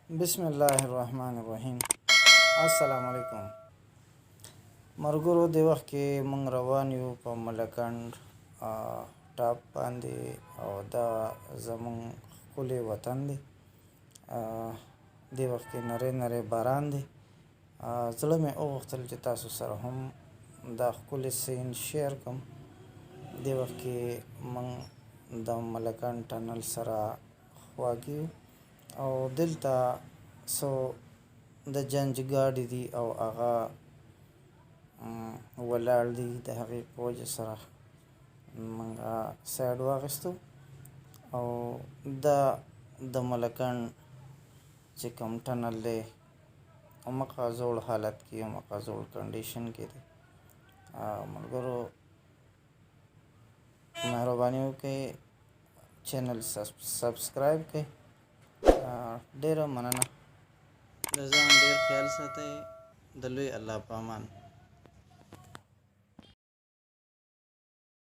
بسم الله الرحمن الرحیم. السلام علیکم مرګرو. د وخت کې مونږ روان یو په ملکنډ ټاپ باندې او دا زمونږ ښکلی وطن دی. د وخت کې نری نری باران دی. زړه مې وغوښتل چې تاسو سره هم دا ښکلی سین شیر کړم. د وخت کې مونږ د ملکنډ ټنل سره خواږه یو او دلته څو د جنج ګاډي دي او هغه ولاړ دي. د هغې په وجه سره موږ سایډ واخیستو او دا د ملکنډ چې کوم ټنل دی هماغه زوړ حالت کې هماغه زوړ کنډیشن کې دی. ملګرو مهرباني وکړئ چینل سبسکرایب کړئ. ډیره مننه. د ځان ډیر خیال ساتئ. د لوی الله په امان.